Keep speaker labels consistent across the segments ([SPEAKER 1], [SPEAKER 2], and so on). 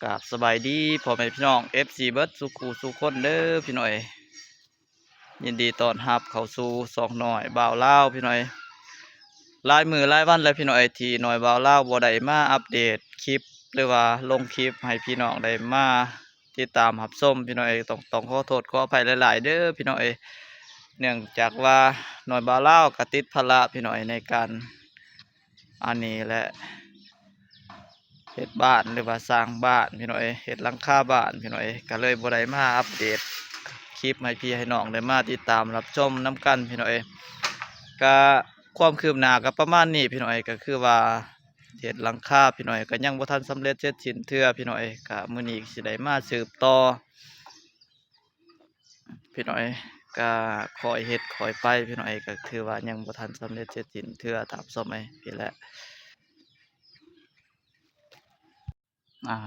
[SPEAKER 1] กราบสบายดีพ่อแม่พี่น้อง FC เบิร์ดสุขูสุขคนเด้อพี่น้อยยินดีต้อนรับเข้าสู่สองหน่อยบ่าวเล่าวพี่น้อยหลายมือหลายวันแล้วพี่น้อยที่หน่อยบ่าวเล่าวบ่ได้มาอัปเดตคลิปหรือว่าลงคลิปให้พี่น้องได้มาติดตามรับชมพี่น้อยต้องขอโทษขออภัยหลายๆเด้อพี่น้อยเนื่องจากว่าหน่อยบ่าวเล่าวก็ติดภาระพี่น้อยในการอันนี้และเฮ็ดบ้านหรือว่าสร้างบ้านพี่น้อยเฮ็ดหลังคาบ้านพี่น้อยก็เลยบ่ได้มาอัปเดตคลิปให้พี่ให้น้องได้มาติดตามรับชมน้ำกันพี่น้อยก็ความคืบหน้าก็ประมาณนี้พี่น้อยก็คือว่าเฮ็ดหลังคาพี่น้อยก็ยังบ่ทันสำเร็จเสร็จสิ้นเทื่อพี่น้อยก็มื้อนี้สิได้มาสืบต่อพี่น้อยก็คอยเฮ็ดคอยไปพี่น้อยก็คือว่ายังบ่ทันสำเร็จเสร็จสิ้นเทื่อตามสมัยพี่แหละ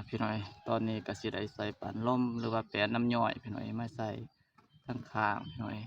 [SPEAKER 1] พี่น้อยตอนนี้ก็สิได้ใส่ปานลมหรือว่าแปรน้ำย่อยพี่น้อยมาใส่ข้างๆพี่น้อย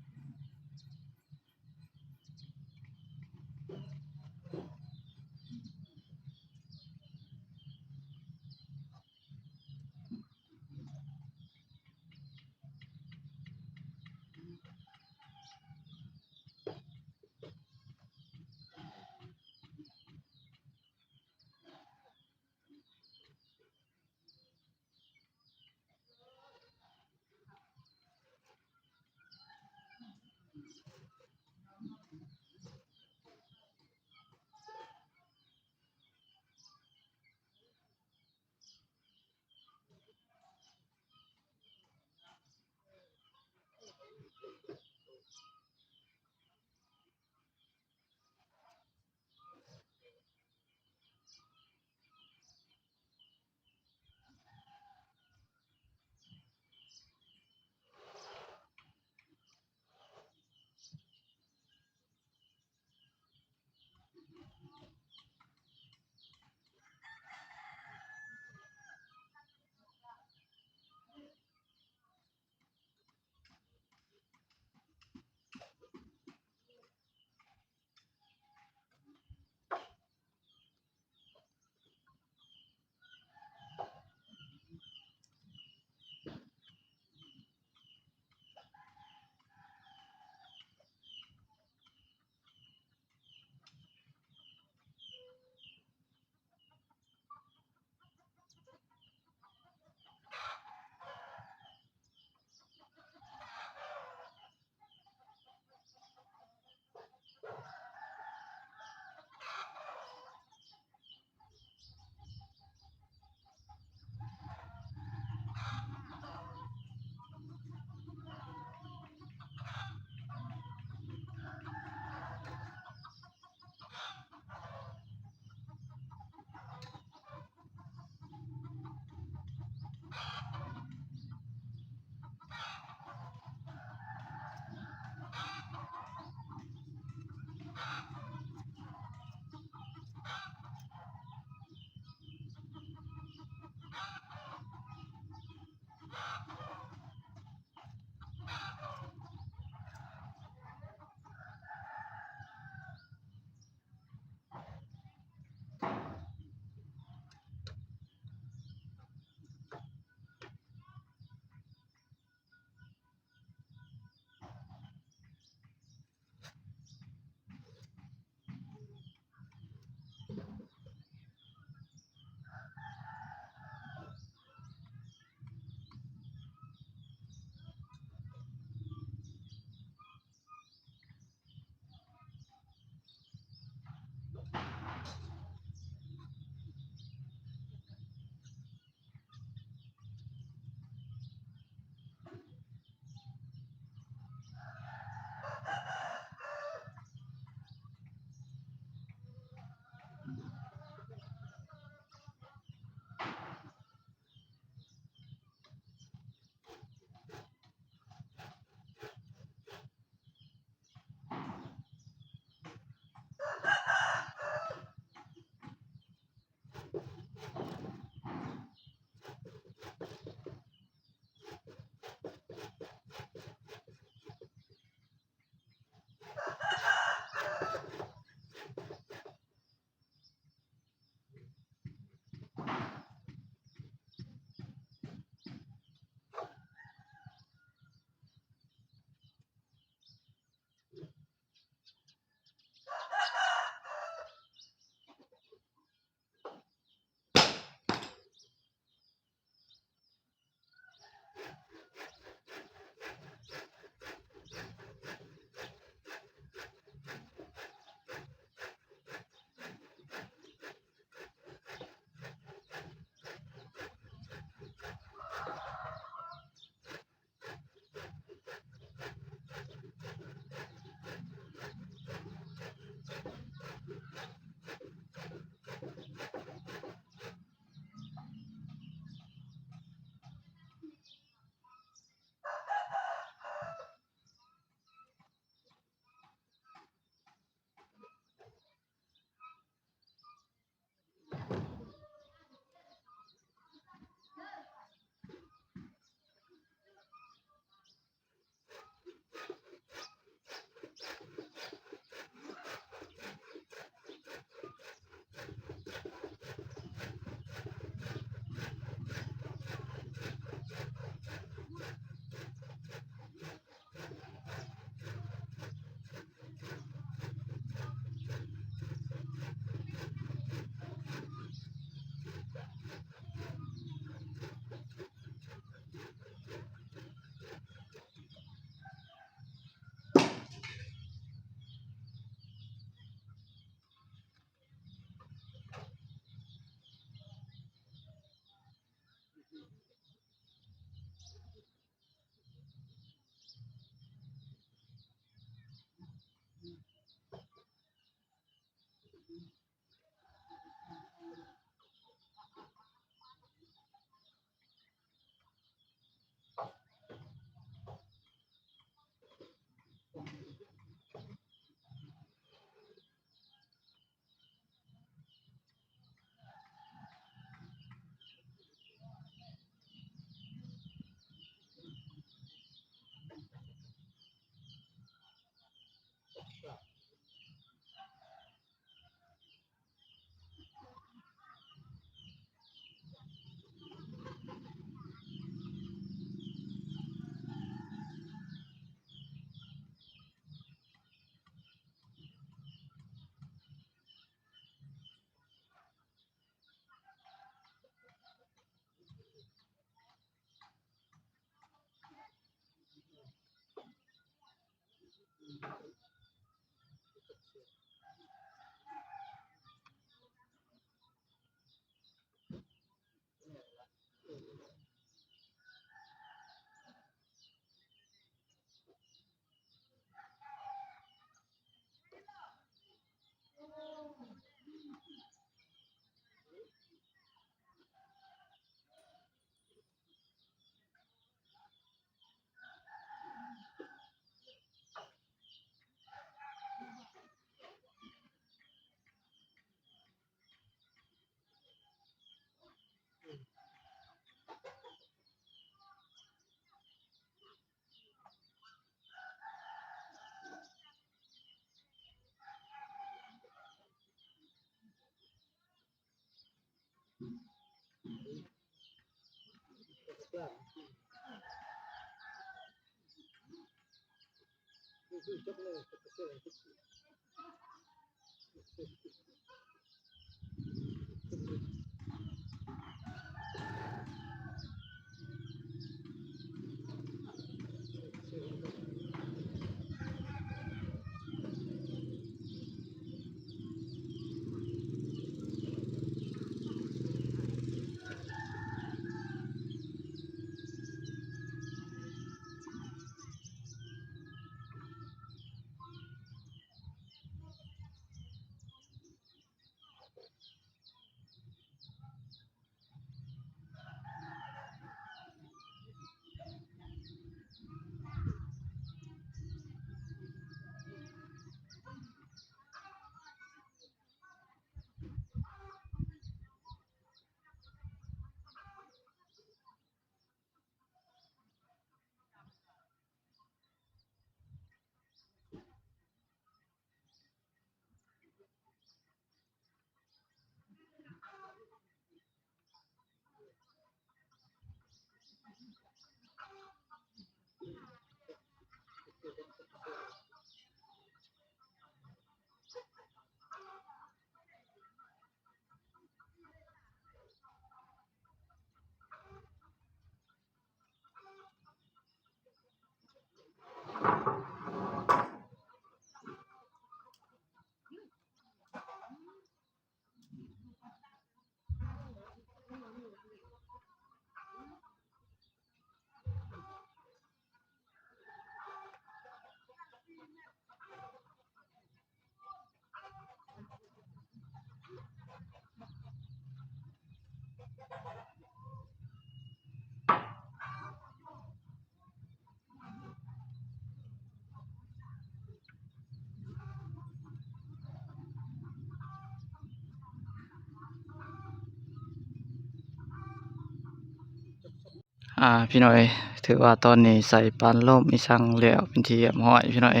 [SPEAKER 1] พี่น้อยถือว่าตอนนี้ใส่ปานล่มอีสังแล้วเป็นที่เรียบร้อยพี่น้อย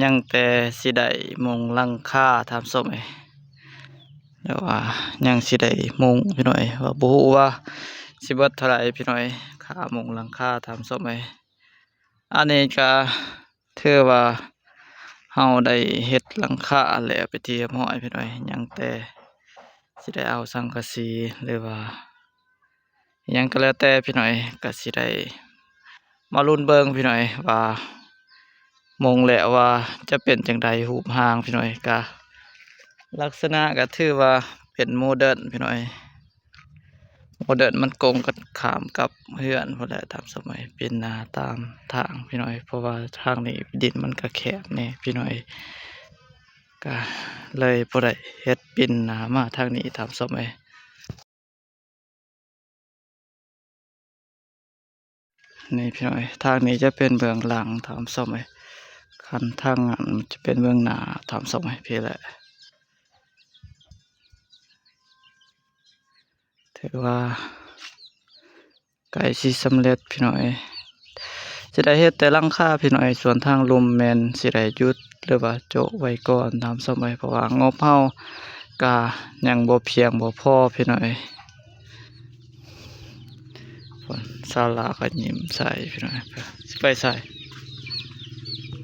[SPEAKER 1] ยังแต่สิได้มุงหลังคาทำส้มแล้วว่ายังสิได้มุงพี่น้อยว่าบ่ฮู้ว่าสิเบิดเท่าไหร่พี่น้อยค่ามุงหลังคาทำส้มอันนี้ก็ถือว่าเฮาได้เฮ็ดหลังคาแล้วเป็นที่เรียบร้อยพี่น้อยยังแต่สิได้เอาสังกะสีหรือว่าหยังก็แล้วแต่พี่น้อยก็สิได้มาลุ้นเบิ่งพี่น้อยว่ามุงแล้วว่าจะเป็นจังไดรูปร่างพี่น้อยก็ลักษณะก็ถือว่าเป็นโมเดิร์นพี่น้อยโมเดิร์นมันกงกันข้ามกับเรือนพุ่นแหละตามสมัยเป็นหน้าตามทางพี่น้อยเพราะว่าทางนี้ดินมันก็แคบแน่พี่น้อยก็เลยบ่ได้เฮ็ดปิ่นหน้ามาทางนี้ตามสมัยนี่พี่น้อยทางนี้จะเป็นเบื้องหลังทำส้มคันทางนั้นจะเป็นเบื้องหน้าทำส้มพี่แหละถือว่าใกล้สิสำเร็จพี่น้อยสิได้เฮ็ดแต่หลังคาพี่น้อยส่วนทางลมแม่นสิได้หยุดหรือว่าโจะไว้ก่อนทำส้มเพราะว่างบเฮาก็ยังบ่เพียงบ่พอพี่น้อยศาลาก็ยิ้มใส่พี่น้อยไปใส่